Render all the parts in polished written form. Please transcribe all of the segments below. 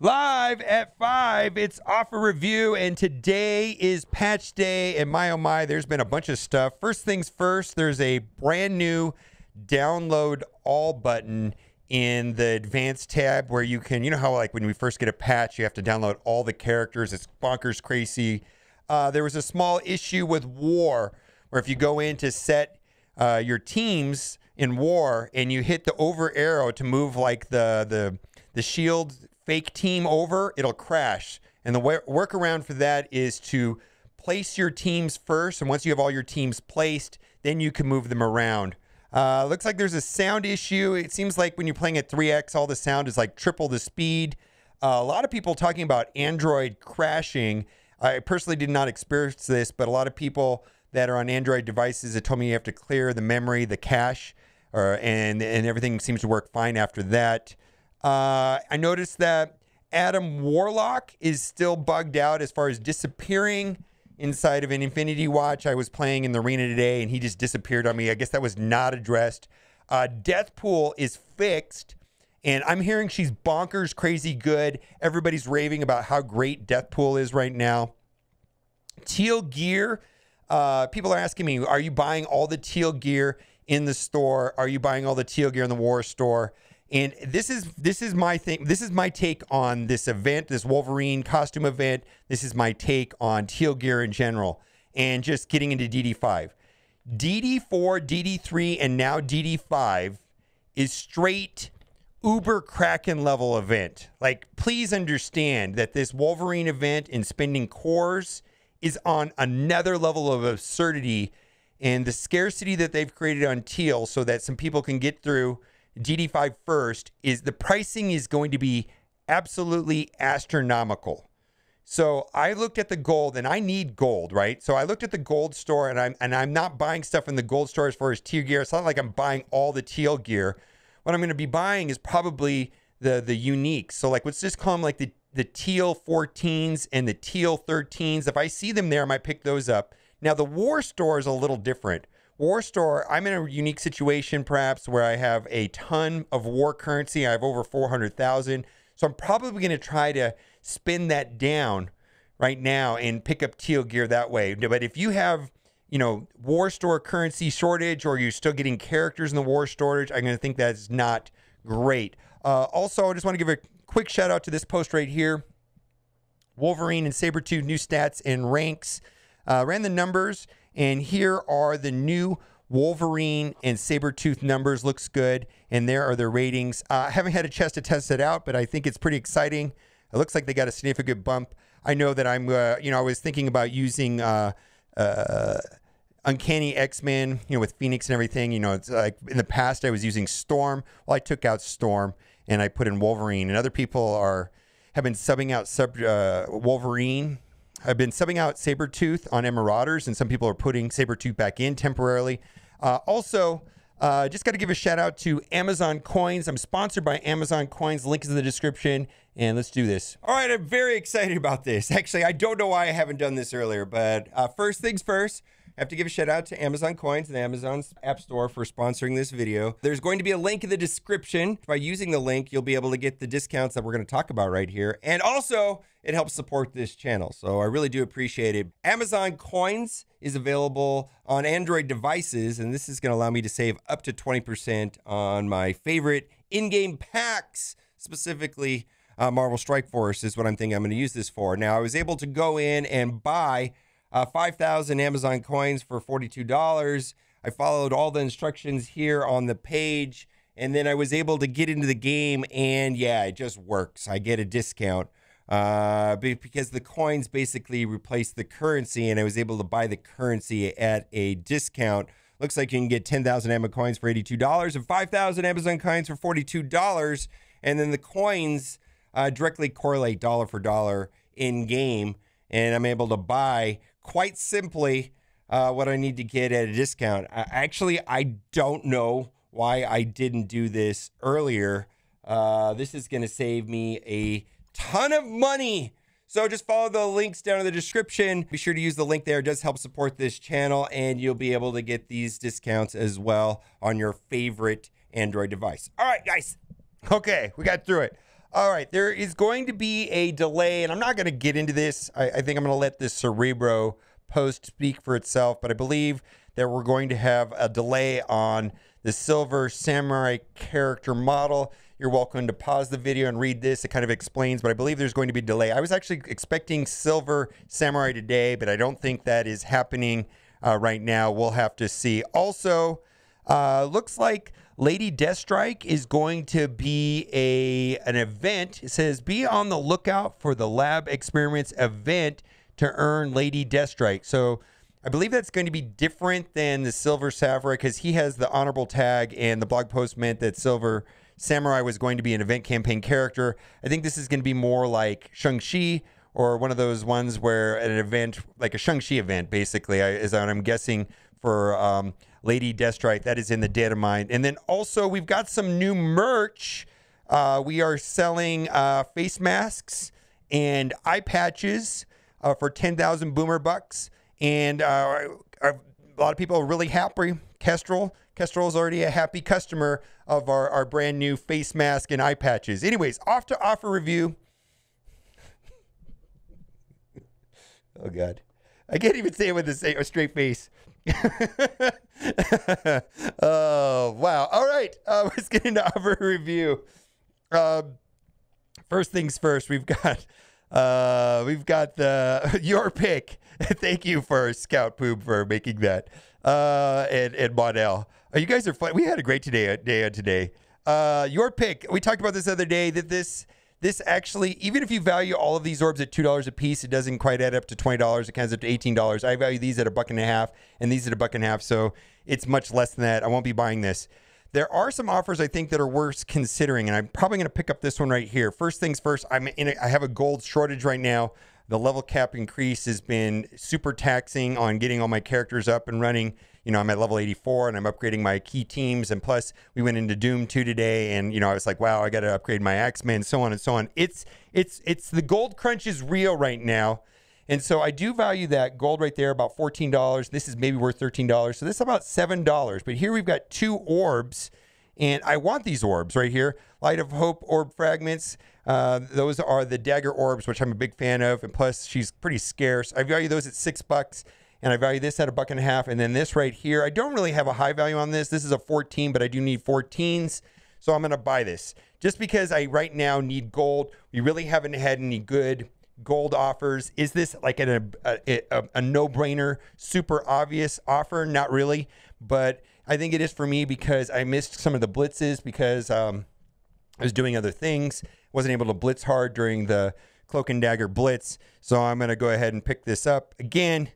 Live at 5, it's Offer Review, and today is patch day, and my oh my, there's been a bunch of stuff. First things first, there's a brand new download all button in the advanced tab where you can, you know how like when we first get a patch, you have to download all the characters. It's bonkers crazy. There was a small issue with War, where if you go in to set your teams in War and you hit the over arrow to move like the shield fake team over, it'll crash. And the workaround for that is to place your teams first, and once you have all your teams placed, then you can move them around. Looks like there's a sound issue. It seems like when you're playing at 3x, all the sound is like triple the speed. A lot of people talking about Android crashing. I personally did not experience this, but a lot of people that are on Android devices have told me you have to clear the memory, the cache, and everything seems to work fine after that. I noticed that Adam Warlock is still bugged out as far as disappearing inside of an Infinity Watch. I was playing in the arena today and he just disappeared on me. I guess that was not addressed. Deathpool is fixed, and I'm hearing she's bonkers crazy good. Everybody's raving about how great Deathpool is right now. Teal gear. People are asking me, are you buying all the teal gear in the store? Are you buying all the teal gear in the War store? And this is my thing. This is my take on this event, this Wolverine costume event. This is my take on teal gear in general, and just getting into DD5. DD4, DD3, and now DD5 is straight uber Kraken level event. Like, please understand that this Wolverine event and spending cores is on another level of absurdity, and the scarcity that they've created on teal so that some people can get through DD5 first is the pricing is going to be absolutely astronomical. So I looked at the gold, and I need gold, right? So I looked at the gold store, and I'm not buying stuff in the gold store as far as teal gear. It's not like I'm buying all the teal gear. What I'm going to be buying is probably the uniques. So like, let's just call them like the teal 14s and the teal 13s. If I see them there, I might pick those up. Now the War store is a little different. War store, I'm in a unique situation perhaps where I have a ton of war currency. I have over 400,000. So I'm probably going to try to spin that down right now and pick up teal gear that way. But if you have, you know, War store currency shortage, or you're still getting characters in the War storage, I'm going to think that's not great. Also, I just want to give a quick shout out to this post right here. Wolverine and Sabretooth new stats and ranks. Ran the numbers, and here are the new Wolverine and Sabretooth numbers. Looks good, and there are their ratings. I haven't had a chance to test it out, but I think it's pretty exciting. It looks like they got a significant bump. I know that I'm, you know, I was thinking about using Uncanny X-Men, you know, with Phoenix and everything. You know, it's like in the past I was using Storm. Well, I took out Storm and I put in Wolverine, and other people have been subbing out Wolverine. I've been subbing out Sabretooth on Marauders, and some people are putting Sabretooth back in temporarily. Also, just got to give a shout out to Amazon Coins. I'm sponsored by Amazon Coins. Link is in the description, and let's do this. All right, I'm very excited about this. Actually, I don't know why I haven't done this earlier, but first things first, I have to give a shout out to Amazon Coins and Amazon's App Store for sponsoring this video. There's going to be a link in the description. By using the link, you'll be able to get the discounts that we're going to talk about right here. And also, it helps support this channel, so I really do appreciate it. Amazon Coins is available on Android devices, and this is going to allow me to save up to 20% on my favorite in-game packs, specifically Marvel Strike Force is what I'm thinking I'm going to use this for. Now, I was able to go in and buy 5,000 Amazon coins for $42. I followed all the instructions here on the page, and then I was able to get into the game, and yeah, it just works. I get a discount because the coins basically replace the currency, and I was able to buy the currency at a discount. Looks like you can get 10,000 Amazon coins for $82 and 5,000 Amazon coins for $42, and then the coins directly correlate dollar for dollar in game, and I'm able to buy quite simply what I need to get at a discount. I don't know why I didn't do this earlier. This is going to save me a ton of money. So just follow the links down in the description. Be sure to use the link there. It does help support this channel, and you'll be able to get these discounts as well on your favorite Android device. All right, guys. Okay, we got through it. All right, there is going to be a delay, and I'm not going to get into this. I think I'm going to let this Cerebro post speak for itself, but I believe that we're going to have a delay on the Silver Samurai character model. You're welcome to pause the video and read this. It kind of explains, but I believe there's going to be a delay. I was actually expecting Silver Samurai today, but I don't think that is happening right now. We'll have to see. Also, looks like Lady Deathstrike is going to be an event. It says, be on the lookout for the Lab Experiments event to earn Lady Deathstrike. So I believe that's going to be different than the Silver Samurai because he has the honorable tag, and the blog post meant that Silver Samurai was going to be an event campaign character. I think this is going to be more like Shang-Chi, or one of those ones where an event, like a Shang-Chi event, basically, is what I'm guessing for Lady Deathstrike. That is in the data mine. And then also we've got some new merch. We are selling face masks and eye patches for 10,000 boomer bucks. And a lot of people are really happy. Kestrel is already a happy customer of our brand new face mask and eye patches. Anyways, off to offer review. Oh, God. I can't even say it with a straight face. Oh, wow. All right. Let's get into offer review. First things first, we've got the your pick. Thank you for Scout Poop for making that. And Monel. You guys are fun. We had a great day today. Your pick. We talked about this the other day that this actually, even if you value all of these orbs at $2 a piece, it doesn't quite add up to $20. It comes up to $18. I value these at $1.50 and these at $1.50, so it's much less than that. I won't be buying this. There are some offers I think that are worth considering, and I'm probably going to pick up this one right here. First things first, I have a gold shortage right now. The level cap increase has been super taxing on getting all my characters up and running. You know, I'm at level 84 and I'm upgrading my key teams. And plus, we went into Doom 2 today, and you know, I was like, wow, I got to upgrade my X-Men, so on and so on. It's the gold crunch is real right now. And so I do value that gold right there, about $14. This is maybe worth $13. So this is about $7. But here we've got 2 orbs, and I want these orbs right here. Light of Hope orb fragments. Those are the dagger orbs, which I'm a big fan of. And plus, she's pretty scarce. I value those at $6. And I value this at $1.50. And then this right here, I don't really have a high value on this. This is a 14, but I do need 14s. So I'm going to buy this just because I right now need gold. We really haven't had any good gold offers. Is this like a no-brainer, super obvious offer? Not really, but I think it is for me because I missed some of the blitzes because I was doing other things. Wasn't able to blitz hard during the Cloak and Dagger blitz. So I'm going to go ahead and pick this up again.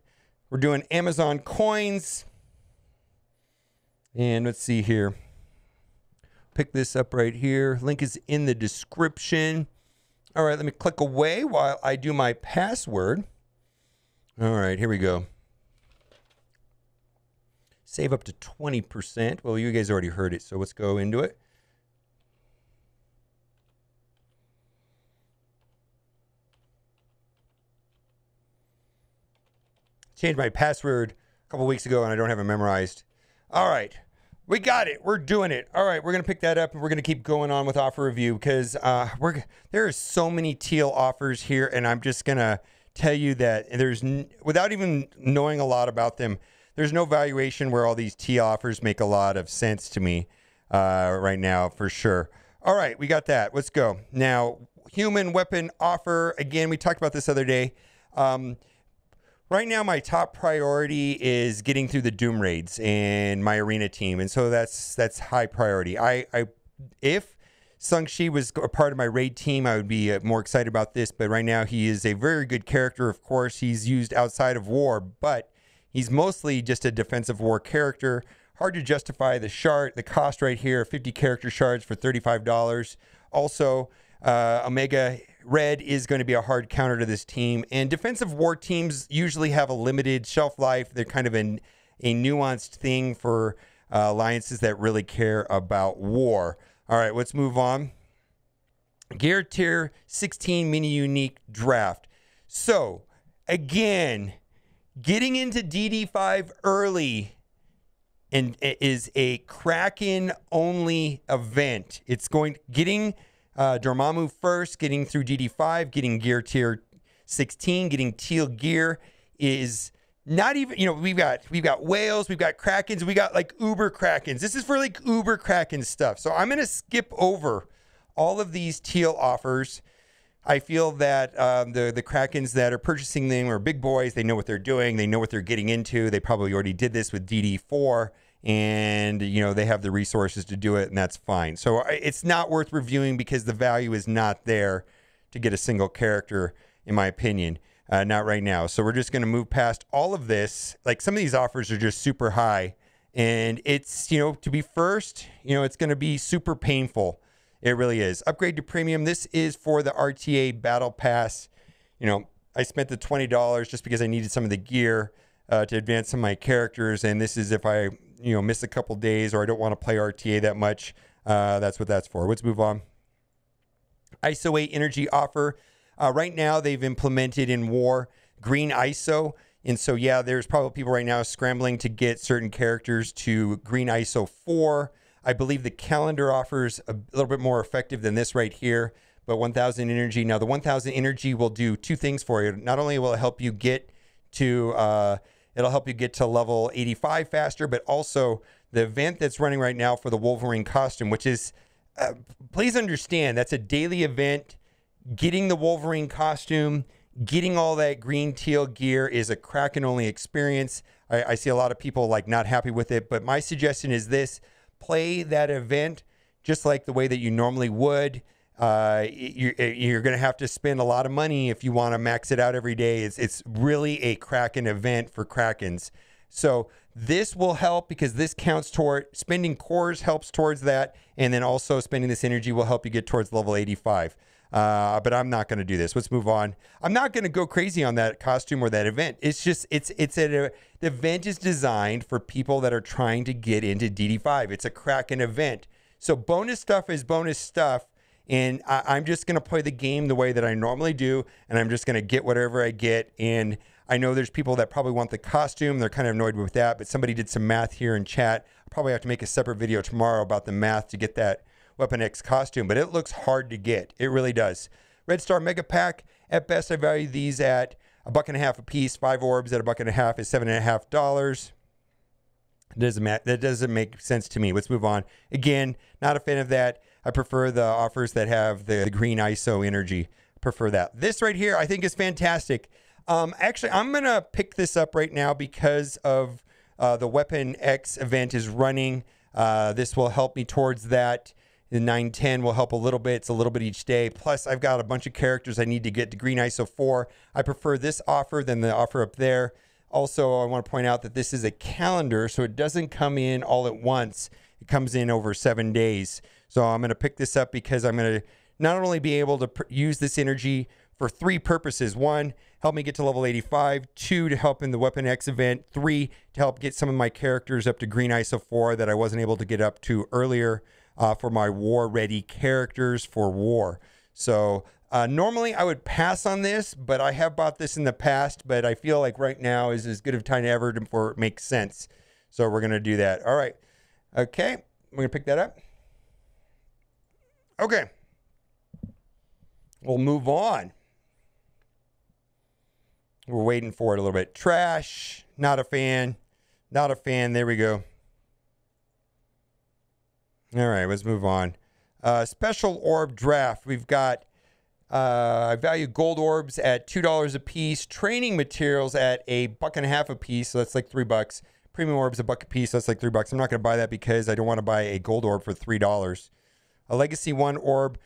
We're doing Amazon coins. And let's see here. Pick this up right here. Link is in the description. All right, let me click away while I do my password. All right, here we go. Save up to 20%. Well, you guys already heard it, so let's go into it. Changed my password a couple weeks ago, and I don't have it memorized. All right. We got it. We're doing it. All right. We're going to pick that up, and we're going to keep going on with offer review because there are so many teal offers here, and I'm just going to tell you that without even knowing a lot about them, there's no valuation where all these teal offers make a lot of sense to me right now, for sure. All right. We got that. Let's go. Now, human weapon offer. Again, we talked about this other day. Right now, my top priority is getting through the Doom raids and my arena team, and so that's high priority. If Shang-Chi was a part of my raid team, I would be more excited about this. But right now, he is a very good character. Of course, he's used outside of war, but he's mostly just a defensive war character. Hard to justify the cost right here: 50 character shards for $35. Also, Omega Red is going to be a hard counter to this team, and defensive war teams usually have a limited shelf life. They're kind of a nuanced thing for alliances that really care about war. All right, let's move on. Gear Tier 16 Mini Unique Draft. So, again, getting into DD5 early and is a Kraken only event. It's getting Dormammu first, getting through DD5, getting gear tier 16, getting teal gear is not even, you know, we've got whales, we've got krakens, we got like uber krakens. This is for like uber kraken stuff. So I'm going to skip over all of these teal offers. I feel that the krakens that are purchasing them are big boys. They know what they're doing. They know what they're getting into. They probably already did this with DD4, and you know they have the resources to do it, and that's fine. So it's not worth reviewing because the value is not there to get a single character, in my opinion. Not right now. So we're just going to move past all of this. Like some of these offers are just super high, and it's, you know, to be first, you know, it's going to be super painful. It really is. Upgrade to premium. This is for the RTA Battle Pass. You know, I spent the $20 just because I needed some of the gear to advance some of my characters. And this is if I, you know, miss a couple days or I don't want to play RTA that much. That's what that's for. Let's move on. ISO 8 energy offer. Right now, they've implemented in War green ISO. And so, yeah, there's probably people right now scrambling to get certain characters to green ISO 4. I believe the calendar offers a little bit more effective than this right here, but 1,000 energy. Now, the 1,000 energy will do two things for you. Not only will it help you get to, level 85 faster, but also the event that's running right now for the Wolverine costume, which is, please understand, that's a daily event. Getting the Wolverine costume, getting all that green teal gear is a Kraken only experience. I see a lot of people like not happy with it, but my suggestion is this: play that event just like the way that you normally would. You're going to have to spend a lot of money if you want to max it out every day. It's really a Kraken event for Krakens. So this will help because this counts toward spending cores, helps towards that. And then also spending this energy will help you get towards level 85. But I'm not going to do this. Let's move on. I'm not going to go crazy on that costume or that event. It's just, the event is designed for people that are trying to get into DD5. It's a Kraken event. So bonus stuff is bonus stuff. And I'm just going to play the game the way that I normally do. And I'm just going to get whatever I get. And I know there's people that probably want the costume. They're kind of annoyed with that. But somebody did some math here in chat. I'll probably have to make a separate video tomorrow about the math to get that Weapon X costume, but it looks hard to get. It really does. Red Star Mega Pack. At best, I value these at $1.50 a piece. 5 orbs at $1.50 is $7.50. That doesn't make sense to me. Let's move on. Again, not a fan of that. I prefer the offers that have the green ISO energy. Prefer that. This right here, I think is fantastic. Actually, I'm gonna pick this up right now because of the Weapon X event is running. This will help me towards that. The 910 will help a little bit. It's a little bit each day. Plus, I've got a bunch of characters I need to get to green ISO 4. I prefer this offer than the offer up there. Also, I want to point out that this is a calendar, so it doesn't come in all at once. It comes in over 7 days. So I'm going to pick this up because I'm going to not only be able to use this energy for 3 purposes. 1, help me get to level 85. 2, to help in the Weapon X event. 3, to help get some of my characters up to green ISO 4 that I wasn't able to get up to earlier. For my war-ready characters for war. So normally I would pass on this, but I have bought this in the past, but I feel like right now is as good of a time ever before it makes sense. So we're going to do that. All right. Okay. We're going to pick that up. Okay. We'll move on. We're waiting for it a little bit. Trash. Not a fan. Not a fan. There we go. All right, let's move on. Special Orb Draft. We've got, I value gold orbs at $2 a piece. Training materials at $1.50 a piece, so that's like $3. Premium orbs $1 a piece, so that's like $3. I'm not going to buy that because I don't want to buy a gold orb for $3. A Legacy 1 orb.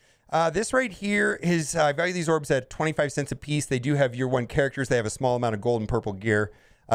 This right here is, I value these orbs at 25 cents a piece. They do have year 1 characters. They have a small amount of gold and purple gear.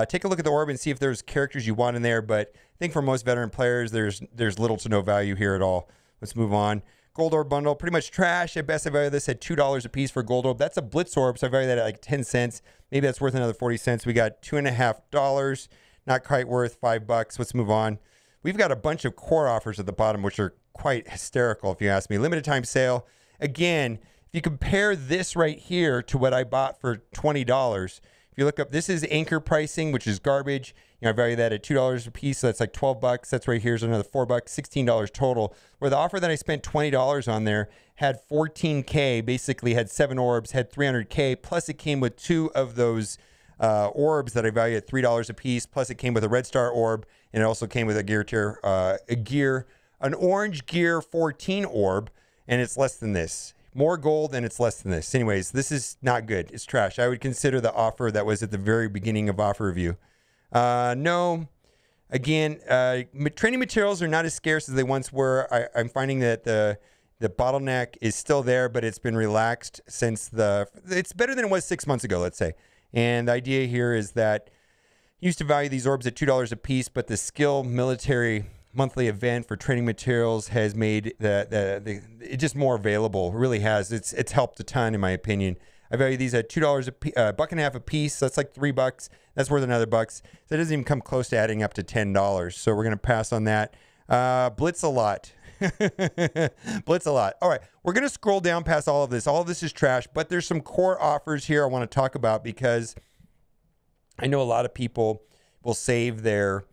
Take a look at the orb and see if there's characters you want in there, but I think for most veteran players, there's little to no value here at all. Let's move on. Gold orb bundle, pretty much trash. At best, I value this at $2 a piece for gold orb. That's a blitz orb, so I value that at like 10 cents. Maybe that's worth another 40 cents. We got $2.50, not quite worth $5. Let's move on. We've got a bunch of core offers at the bottom, which are quite hysterical, if you ask me. Limited time sale. Again, if you compare this right here to what I bought for $20, if you look up, this is anchor pricing, which is garbage. I value that at $2 a piece. So that's like 12 bucks. That's right. Here's another $4, $16 total. Where the offer that I spent $20 on there had 14K, basically had 7 orbs, had 300K. Plus it came with 2 of those orbs that I value at $3 a piece. Plus it came with a red star orb, and it also came with an orange gear 14 orb, and it's less than this. More gold, and it's less than this. Anyways, this is not good. It's trash. I would consider the offer that was at the very beginning of offer review. No. Again, training materials are not as scarce as they once were. I'm finding that the bottleneck is still there, but it's been relaxed since it's better than it was 6 months ago, let's say. And the idea here is that you used to value these orbs at $2 a piece, but the skill military monthly event for training materials has made it just more available. It really has. It's helped a ton, in my opinion. I value these at $2 $1.50 a piece. So that's like $3. That's worth another $1. So it doesn't even come close to adding up to $10. So we're gonna pass on that. Blitz a lot. Blitz a lot. All right, we're gonna scroll down past all of this. All of this is trash, but there's some core offers here I want to talk about, because I know a lot of people will save their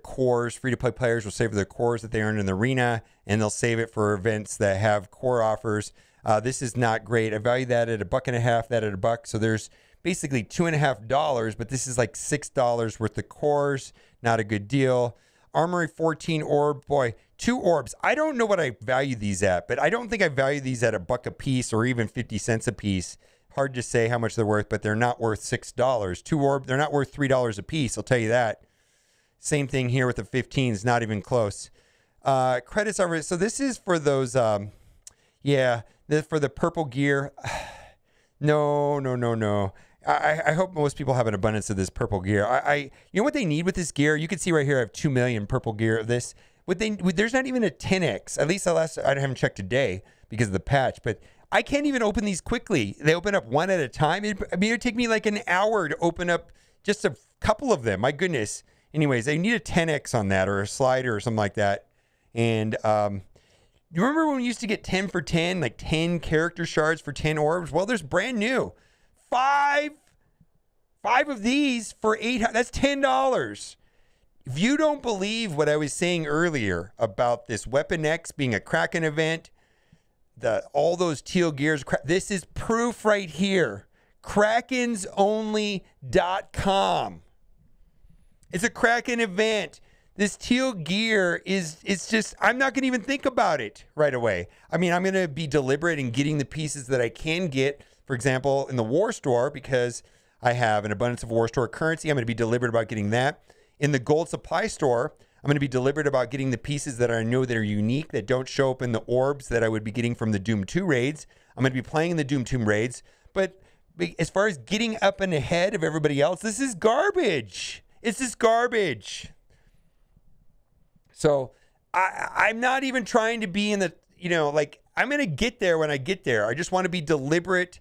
cores. Free-to-play players will save their cores that they earn in the arena, and they'll save it for events that have core offers. This is not great. I value that at $1.50, that at $1. So there's basically $2.50, but this is like $6 worth of cores. Not a good deal. Armory 14 orb, boy, 2 orbs. I don't know what I value these at, but I don't think I value these at $1 a piece or even 50 cents a piece. Hard to say how much they're worth, but they're not worth $6. 2 orb, they're not worth $3 a piece. I'll tell you that. Same thing here with the 15s, not even close. Credits are, so this is for those, for the purple gear. No. I hope most people have an abundance of this purple gear. You know what they need with this gear? You can see right here, I have 2 million purple gear of this. There's not even a 10x. At least I haven't checked today because of the patch, but I can't even open these quickly. They open up one at a time. It would take me like an hour to open up just a couple of them. My goodness. Anyways, I need a 10x on that, or a slider or something like that. And you remember when we used to get 10 for 10, like 10 character shards for 10 orbs? Well, there's brand new. 5 of these for $8. That's $10. If you don't believe what I was saying earlier about this Weapon X being a Kraken event, all those teal gears, this is proof right here. Krakensonly.com. It's a Kraken event. This teal gear it's just, I'm not going to even think about it right away. I mean, I'm going to be deliberate in getting the pieces that I can get, for example, in the War Store, because I have an abundance of War Store currency. I'm going to be deliberate about getting that. In the Gold Supply Store, I'm going to be deliberate about getting the pieces that I know that are unique, that don't show up in the orbs that I would be getting from the Doom 2 raids. I'm going to be playing in the Doom 2 raids. But as far as getting up and ahead of everybody else, this is garbage. It's just garbage. So I'm not even trying to be in the, I'm going to get there when I get there. I just want to be deliberate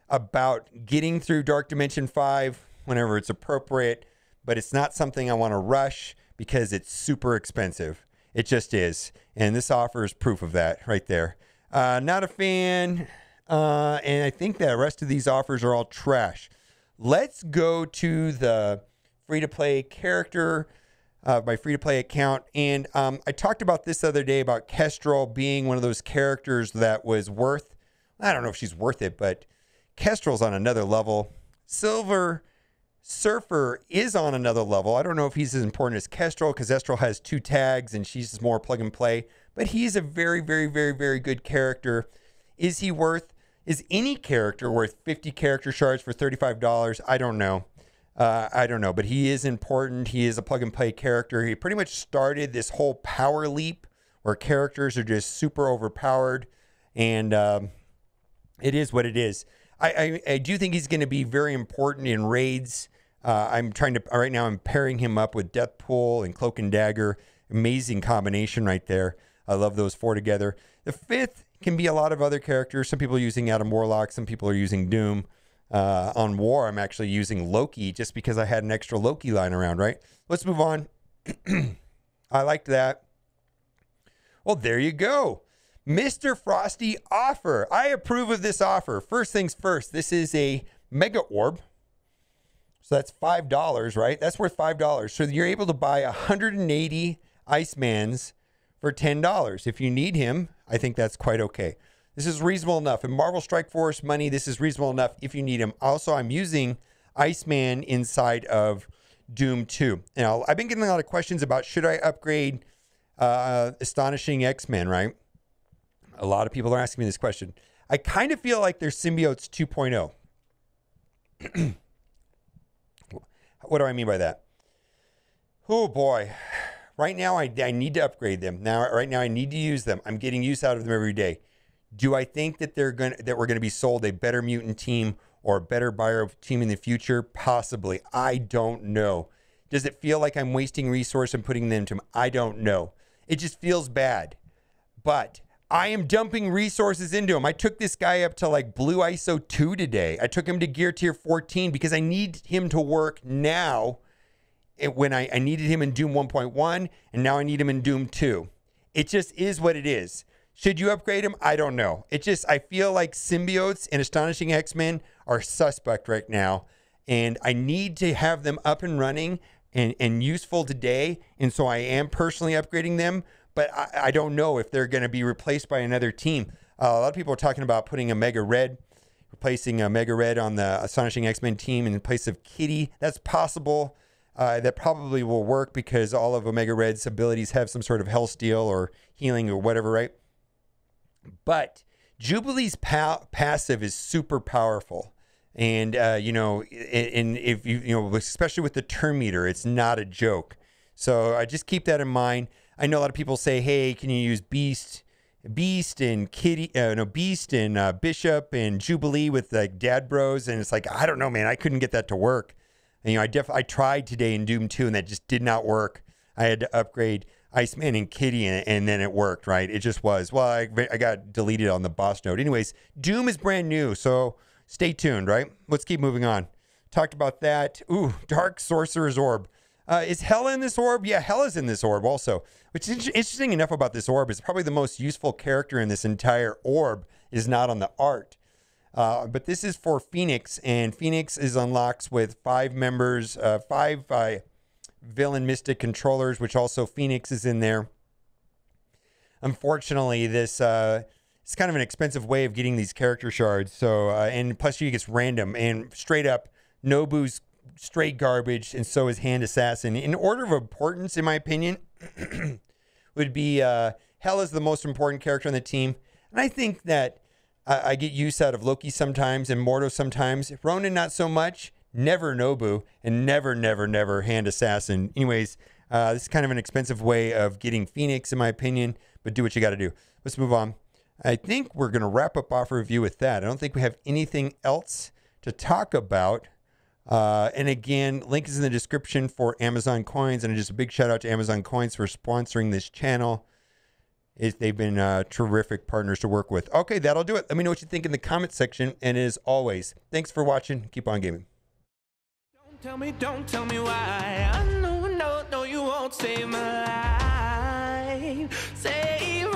about getting through Dark Dimension 5 whenever it's appropriate. But it's not something I want to rush because it's super expensive. It just is. And this offer is proof of that right there. Not a fan. And I think the rest of these offers are all trash. Let's go to the free-to-play character, my free-to-play account. And I talked about this the other day about Kestrel being one of those characters that was worth, I don't know if she's worth it, but Kestrel's on another level. Silver Surfer is on another level. I don't know if he's as important as Kestrel, because Kestrel has 2 tags and she's just more plug and play. But he's a very, very, very, very good character. Is any character worth 50 character shards for $35? I don't know. But he is important. He is a plug and play character. He pretty much started this whole power leap where characters are just super overpowered, and it is what it is. I do think he's going to be very important in raids. I'm pairing him up with Deathpool and Cloak and Dagger. Amazing combination right there. I love those 4 together. The 5th can be a lot of other characters. Some people are using Adam Warlock. Some people are using Doom. On War, I'm actually using Loki just because I had an extra Loki lying around, right? Let's move on. I liked that. Well, there you go. Mr. Frosty offer. I approve of this offer. First things first, this is a Mega Orb. So that's $5, right? That's worth $5. So you're able to buy 180 Icemans for $10. If you need him, I think that's quite okay. This is reasonable enough. In Marvel Strike Force money, this is reasonable enough if you need him. Also, I'm using Iceman inside of Doom 2. Now, I've been getting a lot of questions about should I upgrade Astonishing X-Men, right? A lot of people are asking me this question. I kind of feel like they're Symbiotes 2.0. What do I mean by that? Oh boy. Right now, I need to upgrade them. Right now, I need to use them. I'm getting use out of them every day. Do I think that we're going to be sold a better mutant team or a better bio team in the future? Possibly. I don't know. Does it feel like I'm wasting resource and putting them into them? I don't know. It just feels bad. But I am dumping resources into him. I took this guy up to like Blue ISO 2 today. I took him to Gear Tier 14 because I need him to work now. When I needed him in Doom 1.1, and now I need him in Doom 2. It just is what it is. Should you upgrade him? I don't know. I feel like Symbiotes and Astonishing X-Men are suspect right now, and I need to have them up and running and useful today, and so I am personally upgrading them, but I don't know if they're going to be replaced by another team. A lot of people are talking about putting a Mega Red, replacing a Mega Red on the Astonishing X-Men team in place of Kitty. That's possible. That probably will work because all of Omega Red's abilities have some sort of Hellsteel or healing or whatever, right? But Jubilee's passive is super powerful. And, you know, and if you especially with the turn meter, it's not a joke. So I just keep that in mind. I know a lot of people say, hey, can you use Beast and Kitty, Beast and Bishop and Jubilee with like Dad Bros? And it's like, I don't know, man, I couldn't get that to work. And, you know, I tried today in Doom 2 and that just did not work. I had to upgrade Iceman and Kitty and then it worked, right? It just was. Well, I got deleted on the boss node. Anyways, Doom is brand new, so stay tuned, right? Let's keep moving on. Talked about that. Ooh, Dark Sorceress Orb. Is Hela in this orb? Yeah, Hela's in this orb also. Which is interesting enough about this orb is probably the most useful character in this entire orb is not on the art. But this is for Phoenix, and Phoenix is unlocked with 5 members, 5 villain mystic controllers, which also Phoenix is in there. Unfortunately, this it's kind of an expensive way of getting these character shards. So, and plus you get random and straight up Nobu's straight garbage, and so is Hand Assassin. In order of importance, in my opinion, would be Hela's the most important character on the team, and I think that. I get use out of Loki sometimes and Mordo sometimes. Ronan, not so much. Never Nobu. And never Hand Assassin. Anyways, this is kind of an expensive way of getting Phoenix, in my opinion. But do what you got to do. Let's move on. I think we're going to wrap up offer review with that. I don't think we have anything else to talk about. And again, link is in the description for Amazon Coins. And just a big shout out to Amazon Coins for sponsoring this channel. They've been terrific partners to work with. Okay, that'll do it. Let me know what you think in the comment section. And as always, thanks for watching. Keep on gaming. Don't tell me why. I know, you won't save my life. Save